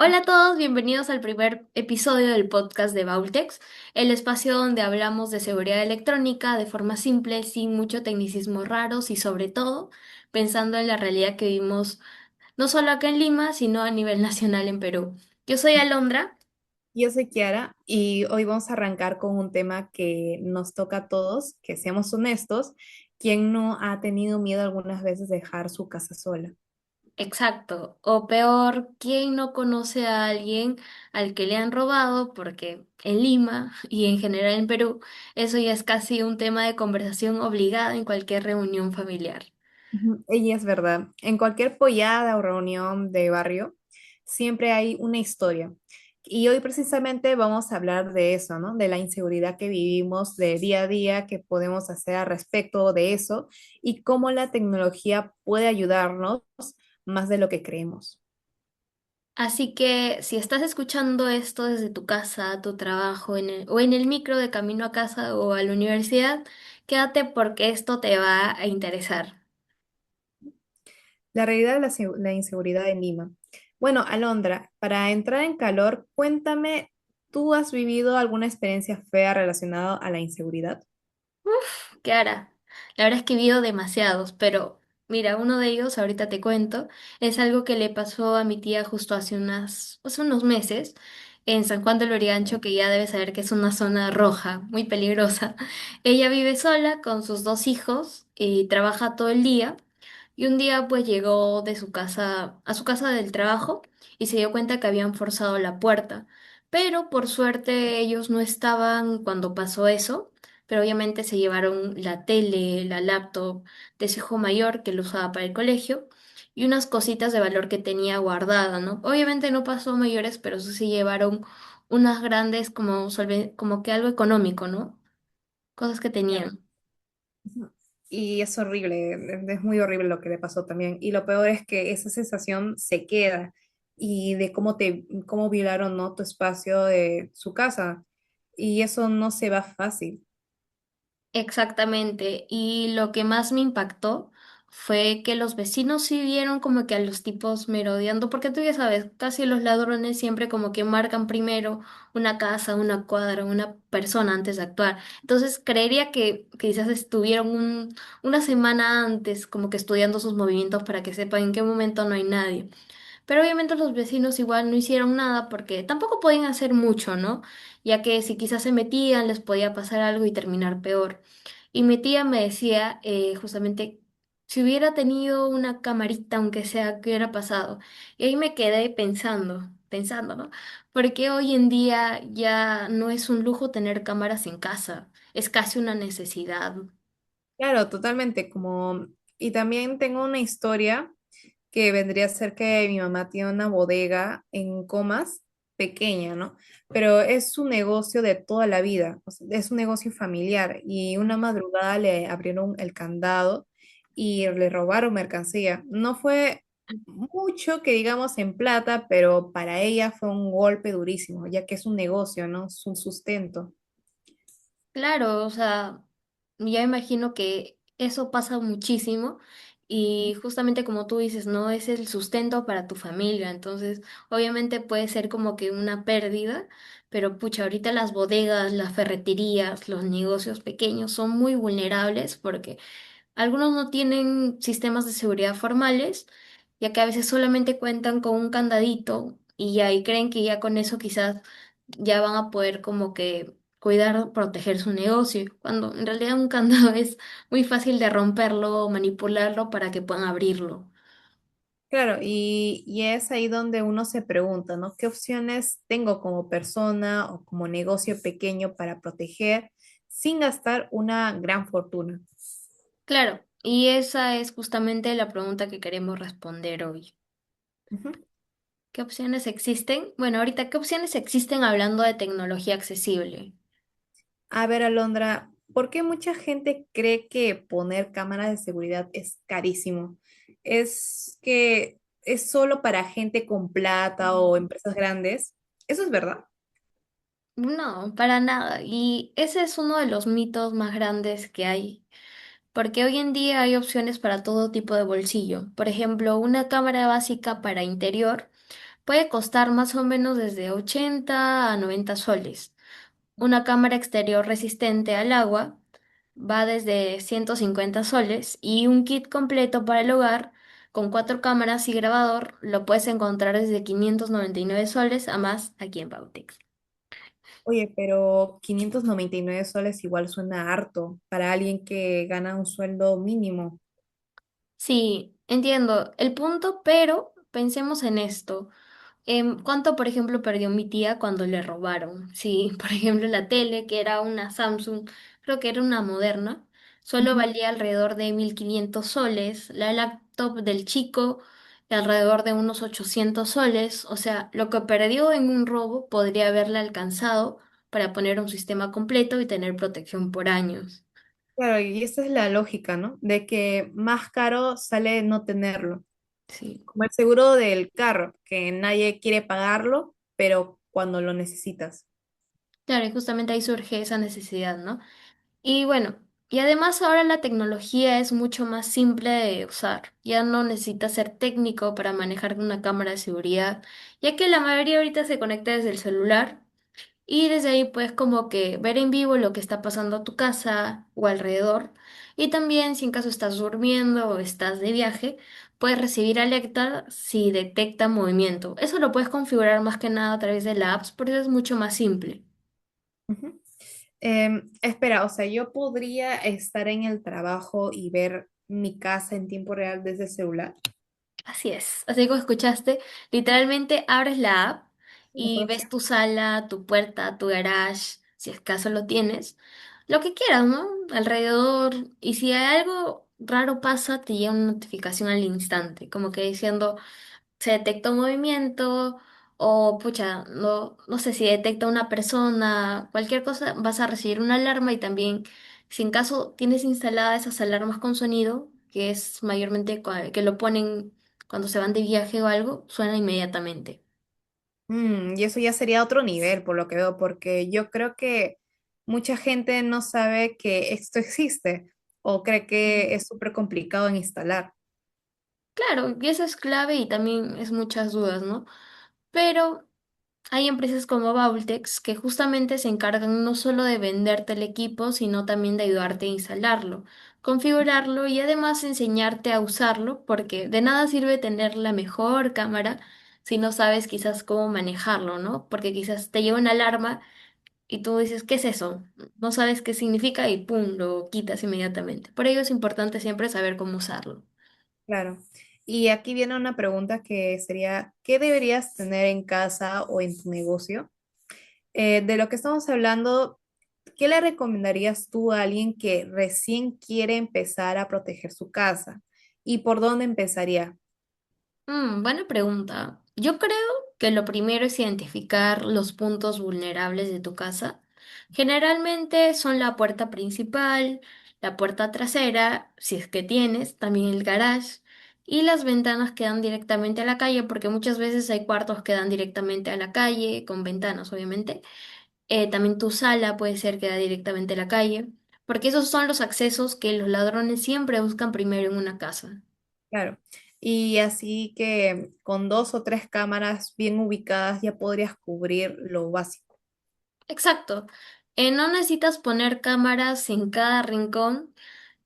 Hola a todos, bienvenidos al primer episodio del podcast de Baultex, el espacio donde hablamos de seguridad electrónica de forma simple, sin mucho tecnicismos raros y sobre todo pensando en la realidad que vivimos no solo acá en Lima, sino a nivel nacional en Perú. Yo soy Alondra. Yo soy Kiara y hoy vamos a arrancar con un tema que nos toca a todos, que seamos honestos, ¿quién no ha tenido miedo algunas veces de dejar su casa sola? Exacto, o peor, ¿quién no conoce a alguien al que le han robado? Porque en Lima y en general en Perú, eso ya es casi un tema de conversación obligada en cualquier reunión familiar. Y es verdad, en cualquier pollada o reunión de barrio siempre hay una historia. Y hoy precisamente vamos a hablar de eso, ¿no? De la inseguridad que vivimos de día a día, qué podemos hacer al respecto de eso y cómo la tecnología puede ayudarnos más de lo que creemos. Así que si estás escuchando esto desde tu casa, tu trabajo, o en el micro de camino a casa o a la universidad, quédate porque esto te va a interesar. La realidad de la inseguridad en Lima. Bueno, Alondra, para entrar en calor, cuéntame, ¿tú has vivido alguna experiencia fea relacionada a la inseguridad? ¿Qué hará? La verdad es que he vivido demasiados, pero mira, uno de ellos, ahorita te cuento, es algo que le pasó a mi tía justo hace unos meses en San Juan del Lurigancho, que ya debes saber que es una zona roja, muy peligrosa. Ella vive sola con sus dos hijos y trabaja todo el día. Y un día pues llegó de su casa a su casa del trabajo y se dio cuenta que habían forzado la puerta. Pero por suerte ellos no estaban cuando pasó eso, pero obviamente se llevaron la tele, la laptop de su hijo mayor que lo usaba para el colegio y unas cositas de valor que tenía guardada, ¿no? Obviamente no pasó a mayores, pero sí se llevaron unas grandes como que algo económico, ¿no? Cosas que Claro. tenían. Ujú. Y es horrible, es muy horrible lo que le pasó también. Y lo peor es que esa sensación se queda y de cómo violaron, ¿no? Tu espacio de su casa. Y eso no se va fácil. Exactamente, y lo que más me impactó fue que los vecinos sí vieron como que a los tipos merodeando, porque tú ya sabes, casi los ladrones siempre como que marcan primero una casa, una cuadra, una persona antes de actuar. Entonces creería que quizás estuvieron una semana antes como que estudiando sus movimientos para que sepan en qué momento no hay nadie. Pero obviamente los vecinos igual no hicieron nada porque tampoco podían hacer mucho, ¿no? Ya que si quizás se metían les podía pasar algo y terminar peor. Y mi tía me decía justamente, si hubiera tenido una camarita, aunque sea, ¿qué hubiera pasado? Y ahí me quedé pensando, ¿no? Porque hoy en día ya no es un lujo tener cámaras en casa, es casi una necesidad. Claro, totalmente. Y también tengo una historia que vendría a ser que mi mamá tiene una bodega en Comas, pequeña, ¿no? Pero es un negocio de toda la vida, o sea, es un negocio familiar y una madrugada le abrieron el candado y le robaron mercancía. No fue mucho que digamos en plata, pero para ella fue un golpe durísimo, ya que es un negocio, ¿no? Es un sustento. Claro, o sea, ya imagino que eso pasa muchísimo y justamente como tú dices, no es el sustento para tu familia, entonces obviamente puede ser como que una pérdida, pero pucha, ahorita las bodegas, las ferreterías, los negocios pequeños son muy vulnerables porque algunos no tienen sistemas de seguridad formales, ya que a veces solamente cuentan con un candadito y ya y creen que ya con eso quizás ya van a poder como que cuidar, proteger su negocio, cuando en realidad un candado es muy fácil de romperlo o manipularlo para que puedan abrirlo. Claro, y es ahí donde uno se pregunta, ¿no? ¿Qué opciones tengo como persona o como negocio pequeño para proteger sin gastar una gran fortuna? Claro, y esa es justamente la pregunta que queremos responder hoy. Ujú. ¿Qué opciones existen? Bueno, ahorita, ¿qué opciones existen hablando de tecnología accesible? A ver, Alondra, ¿por qué mucha gente cree que poner cámaras de seguridad es carísimo? ¿Es que es solo para gente con plata o empresas grandes? ¿Eso es verdad? No, para nada. Y ese es uno de los mitos más grandes que hay, porque hoy en día hay opciones para todo tipo de bolsillo. Por ejemplo, una cámara básica para interior puede costar más o menos desde 80 a 90 soles. Una cámara exterior resistente al agua va desde 150 soles y un kit completo para el hogar con cuatro cámaras y grabador lo puedes encontrar desde 599 soles a más aquí en Bautex. Oye, pero 599 soles igual suena harto para alguien que gana un sueldo mínimo. Sí, entiendo el punto, pero pensemos en esto. ¿Cuánto, por ejemplo, perdió mi tía cuando le robaron? Sí, por ejemplo, la tele, que era una Samsung, creo que era una moderna, solo Ujú. valía alrededor de 1.500 soles. La laptop del chico, alrededor de unos 800 soles. O sea, lo que perdió en un robo podría haberle alcanzado para poner un sistema completo y tener protección por años. Claro, y esa es la lógica, ¿no? De que más caro sale no tenerlo. Sí. Como el seguro del carro, que nadie quiere pagarlo, pero cuando lo necesitas. Claro, y justamente ahí surge esa necesidad, ¿no? Y bueno, y además ahora la tecnología es mucho más simple de usar. Ya no necesitas ser técnico para manejar una cámara de seguridad, ya que la mayoría ahorita se conecta desde el celular y desde ahí puedes como que ver en vivo lo que está pasando a tu casa o alrededor. Y también si en caso estás durmiendo o estás de viaje, puedes recibir alerta si detecta movimiento. Eso lo puedes configurar más que nada a través de la apps, porque es mucho más simple. Ujú. Espera, o sea, yo podría estar en el trabajo y ver mi casa en tiempo real desde el celular. Así es. Así como escuchaste, literalmente abres la app ¿Lo y puedo ves hacer? tu sala, tu puerta, tu garage, si acaso lo tienes, lo que quieras, ¿no? Alrededor. Y si algo raro pasa, te llega una notificación al instante, como que diciendo, se detecta un movimiento o, pucha, no sé si detecta una persona, cualquier cosa, vas a recibir una alarma y también, si en caso tienes instaladas esas alarmas con sonido, que es mayormente que lo ponen cuando se van de viaje o algo, suena inmediatamente. Y eso ya sería otro nivel, por lo que veo, porque yo creo que mucha gente no sabe que esto existe o cree que es súper complicado en instalar. Claro, y eso es clave y también es muchas dudas, ¿no? Pero hay empresas como Baultex que justamente se encargan no solo de venderte el equipo, sino también de ayudarte a instalarlo, configurarlo y además enseñarte a usarlo, porque de nada sirve tener la mejor cámara si no sabes quizás cómo manejarlo, ¿no? Porque quizás te lleva una alarma y tú dices, ¿qué es eso? No sabes qué significa y ¡pum! Lo quitas inmediatamente. Por ello es importante siempre saber cómo usarlo. Claro. Y aquí viene una pregunta que sería, ¿qué deberías tener en casa o en tu negocio? De lo que estamos hablando, ¿qué le recomendarías tú a alguien que recién quiere empezar a proteger su casa? ¿Y por dónde empezaría? Buena pregunta. Yo creo que lo primero es identificar los puntos vulnerables de tu casa. Generalmente son la puerta principal, la puerta trasera, si es que tienes, también el garage y las ventanas que dan directamente a la calle, porque muchas veces hay cuartos que dan directamente a la calle, con ventanas, obviamente. También tu sala puede ser que da directamente a la calle, porque esos son los accesos que los ladrones siempre buscan primero en una casa. Claro. Y así que con dos o tres cámaras bien ubicadas ya podrías cubrir lo básico. Exacto. No necesitas poner cámaras en cada rincón,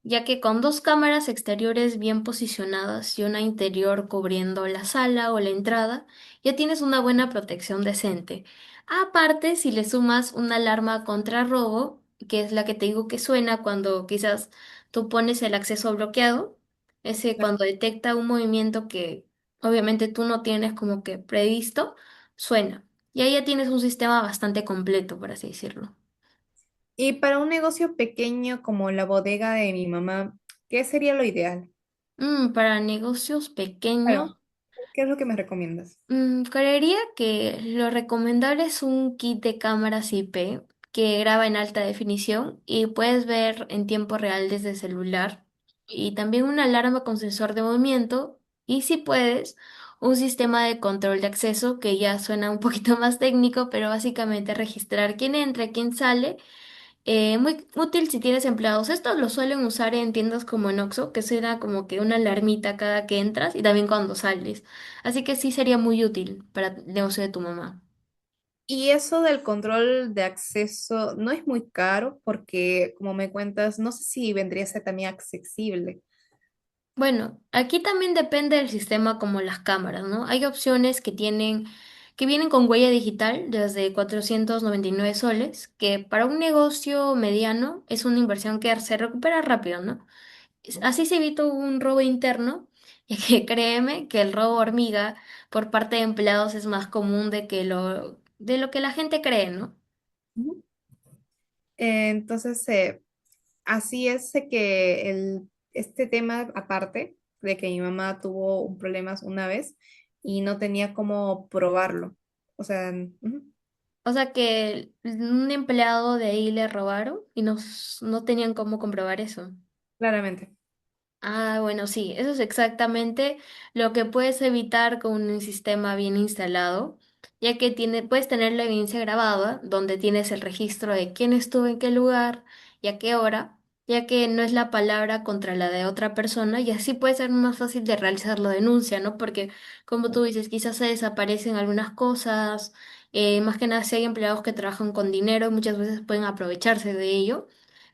ya que con dos cámaras exteriores bien posicionadas y una interior cubriendo la sala o la entrada, ya tienes una buena protección decente. Aparte, si le sumas una alarma contra robo, que es la que te digo que suena cuando quizás tú pones el acceso bloqueado, ese Claro. cuando detecta un movimiento que obviamente tú no tienes como que previsto, suena. Y ahí ya tienes un sistema bastante completo, por así decirlo. Y para un negocio pequeño como la bodega de mi mamá, ¿qué sería lo ideal? Para negocios pequeños. Claro. ¿Qué es lo que me recomiendas? Creería que lo recomendable es un kit de cámaras IP que graba en alta definición y puedes ver en tiempo real desde el celular. Y también una alarma con sensor de movimiento y si puedes, un sistema de control de acceso que ya suena un poquito más técnico, pero básicamente registrar quién entra, quién sale Muy útil si tienes empleados. Estos lo suelen usar en tiendas como en Oxxo, que será como que una alarmita cada que entras y también cuando sales. Así que sí sería muy útil para el negocio de tu mamá. Y eso del control de acceso no es muy caro porque, como me cuentas, no sé si vendría a ser también accesible. Bueno, aquí también depende del sistema como las cámaras, ¿no? Hay opciones que vienen con huella digital desde 499 soles, que para un negocio mediano es una inversión que se recupera rápido, ¿no? Así se evita un robo interno, y que créeme que el robo hormiga por parte de empleados es más común de lo que la gente cree, ¿no? Ujú. Entonces, así es que este tema, aparte de que mi mamá tuvo un problemas una vez y no tenía cómo probarlo. O sea, ujú, O sea que un empleado de ahí le robaron y no tenían cómo comprobar eso. claramente. Ah, bueno, sí, eso es exactamente lo que puedes evitar con un sistema bien instalado, ya que puedes tener la evidencia grabada, donde tienes el registro de quién estuvo en qué lugar y a qué hora, ya que no es la palabra contra la de otra persona, y así puede ser más fácil de realizar la denuncia, ¿no? Porque, como tú dices, quizás se desaparecen algunas cosas, más que nada si hay empleados que trabajan con dinero, muchas veces pueden aprovecharse de ello.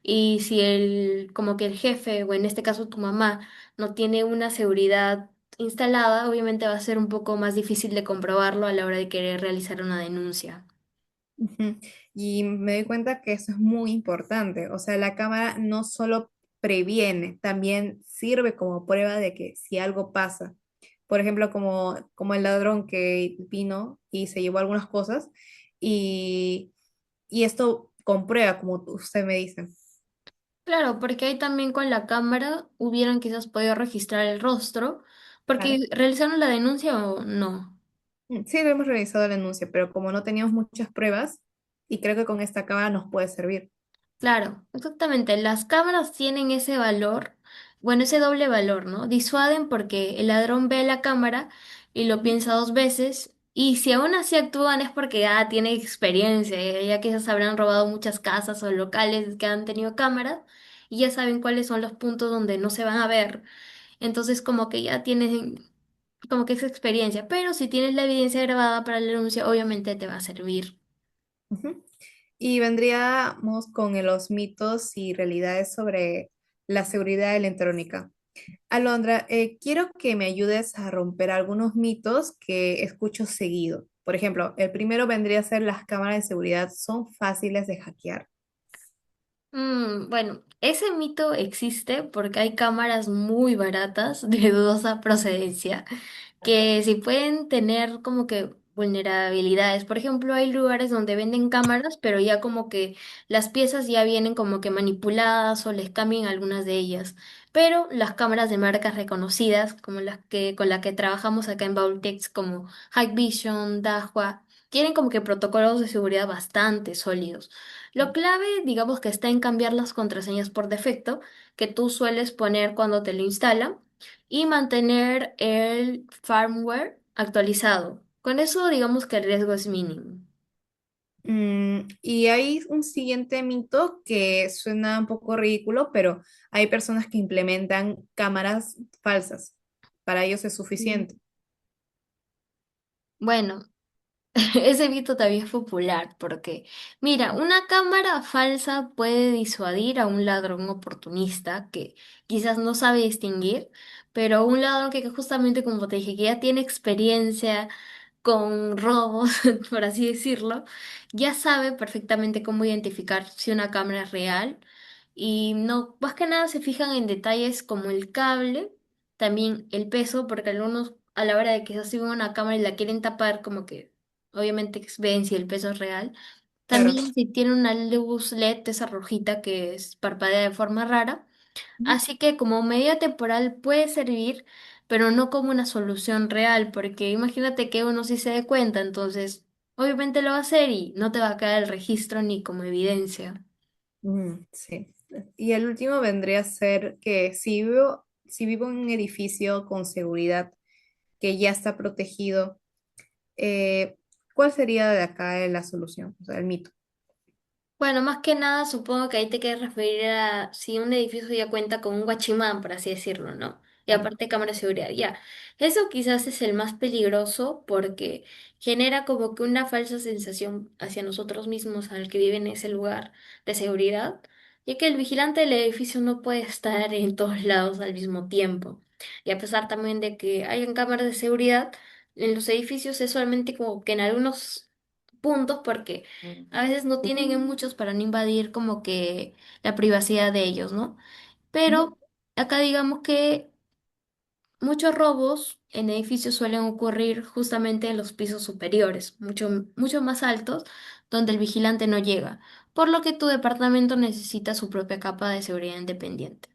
Y si como que el jefe, o en este caso tu mamá, no tiene una seguridad instalada, obviamente va a ser un poco más difícil de comprobarlo a la hora de querer realizar una denuncia. Ujú. Y me doy cuenta que eso es muy importante. O sea, la cámara no solo previene, también sirve como prueba de que si algo pasa, por ejemplo, como el ladrón que vino y se llevó algunas cosas y, y esto comprueba, como usted me dice. Claro, porque ahí también con la cámara hubieran quizás podido registrar el rostro, porque Claro. realizaron la denuncia o no. Sí, lo hemos realizado la denuncia, pero como no teníamos muchas pruebas, y creo que con esta cámara nos puede servir. Claro, exactamente. Las cámaras tienen ese valor, bueno, ese doble valor, ¿no? Disuaden porque el ladrón ve la cámara y lo Ujú. piensa dos veces. Y si aún así actúan es porque ya tiene experiencia, ya quizás habrán robado muchas casas o locales que han tenido cámaras y ya saben cuáles son los puntos donde no se van a ver. Entonces como que ya tienen como que esa experiencia. Pero si tienes la evidencia grabada para la denuncia, obviamente te va a servir. Ujú. Y vendríamos con los mitos y realidades sobre la seguridad electrónica. Alondra, quiero que me ayudes a romper algunos mitos que escucho seguido. Por ejemplo, el primero vendría a ser las cámaras de seguridad son fáciles de hackear. Bueno, ese mito existe porque hay cámaras muy baratas de dudosa procedencia que sí pueden tener como que vulnerabilidades. Por ejemplo, hay lugares donde venden cámaras, pero ya como que las piezas ya vienen como que manipuladas o les cambian algunas de ellas. Pero las cámaras de marcas reconocidas, como las que con las que trabajamos acá en Baultex, como Hikvision, Dahua, tienen como que protocolos de seguridad bastante sólidos. Lo clave, digamos que está en cambiar las contraseñas por defecto que tú sueles poner cuando te lo instalan y mantener el firmware actualizado. Con eso, digamos que el riesgo es mínimo. Y hay un siguiente mito que suena un poco ridículo, pero hay personas que implementan cámaras falsas. Para ellos es Mm. suficiente. Bueno, ese mito también es popular porque, mira, una cámara falsa puede disuadir a un ladrón oportunista que quizás no sabe distinguir, pero un ladrón que justamente como te dije, que ya tiene experiencia con robos, por así decirlo, ya sabe perfectamente cómo identificar si una cámara es real y no, más que nada se fijan en detalles como el cable, también el peso, porque algunos a la hora de que se suben una cámara y la quieren tapar, como que obviamente ven si el peso es real. Claro. También si tiene una luz LED, esa rojita que parpadea de forma rara. Así que como medida temporal puede servir, pero no como una solución real, porque imagínate que uno sí se dé cuenta, entonces obviamente lo va a hacer y no te va a quedar el registro ni como evidencia. Sí. Y el último vendría a ser que si vivo en un edificio con seguridad que ya está protegido, eh, ¿cuál sería de acá la solución? O sea, el mito. Bueno, más que nada supongo que ahí te quieres referir a si un edificio ya cuenta con un guachimán, por así decirlo, ¿no? Y Claro. aparte cámara de seguridad, ya. Eso quizás es el más peligroso porque genera como que una falsa sensación hacia nosotros mismos al que vive en ese lugar de seguridad, ya que el vigilante del edificio no puede estar en todos lados al mismo tiempo. Y a pesar también de que hayan cámaras de seguridad, en los edificios es solamente como que en algunos puntos porque a veces no tienen en muchos para no invadir como que la privacidad de ellos, ¿no? Ujú. Pero acá digamos que muchos robos en edificios suelen ocurrir justamente en los pisos superiores, mucho más altos, donde el vigilante no llega, por lo que tu departamento necesita su propia capa de seguridad independiente.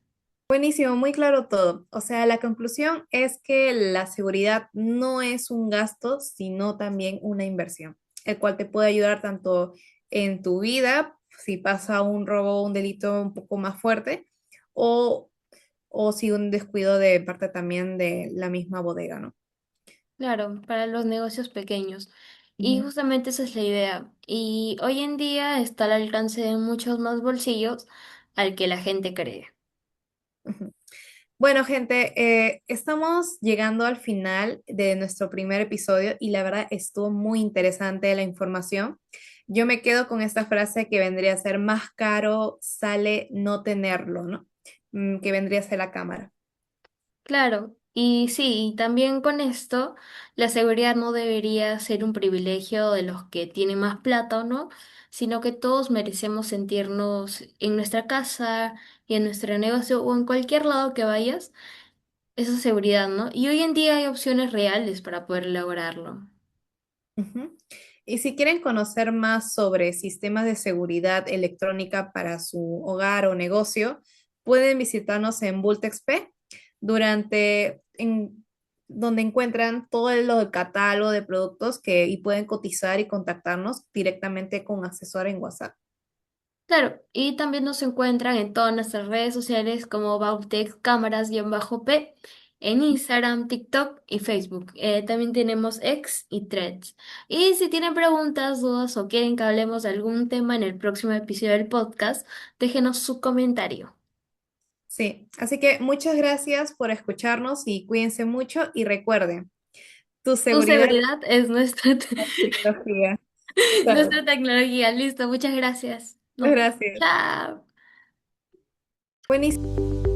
Buenísimo, muy claro todo. O sea, la conclusión es que la seguridad no es un gasto, sino también una inversión, el cual te puede ayudar tanto en tu vida, si pasa un robo o un delito un poco más fuerte, o, o si un descuido de parte también de la misma bodega, ¿no? Claro, para los negocios pequeños. Y Ujú, justamente esa es la idea. Y hoy en día está al alcance de muchos más bolsillos al que la gente cree. ujú. Bueno, gente, estamos llegando al final de nuestro primer episodio y la verdad estuvo muy interesante la información. Yo me quedo con esta frase que vendría a ser más caro sale no tenerlo, ¿no? Que vendría a ser la cámara. Claro, y sí, y también con esto, la seguridad no debería ser un privilegio de los que tienen más plata o no, sino que todos merecemos sentirnos en nuestra casa y en nuestro negocio o en cualquier lado que vayas, esa seguridad, ¿no? Y hoy en día hay opciones reales para poder lograrlo. Ujú. Y si quieren conocer más sobre sistemas de seguridad electrónica para su hogar o negocio, pueden visitarnos en Bultexp donde encuentran todo el catálogo de productos y pueden cotizar y contactarnos directamente con un asesor en WhatsApp. Claro, y también nos encuentran en todas nuestras redes sociales como Bautec Cámaras-P en Instagram, TikTok y Facebook. También tenemos X y Threads. Y si tienen preguntas, dudas o quieren que hablemos de algún tema en el próximo episodio del podcast, déjenos su comentario. Sí, así que muchas gracias por escucharnos y cuídense mucho y recuerden, tu Tu seguridad es seguridad es nuestra, la tecnología. Chao. nuestra tecnología. Listo, muchas gracias. Gracias. Chao. Buenísimo.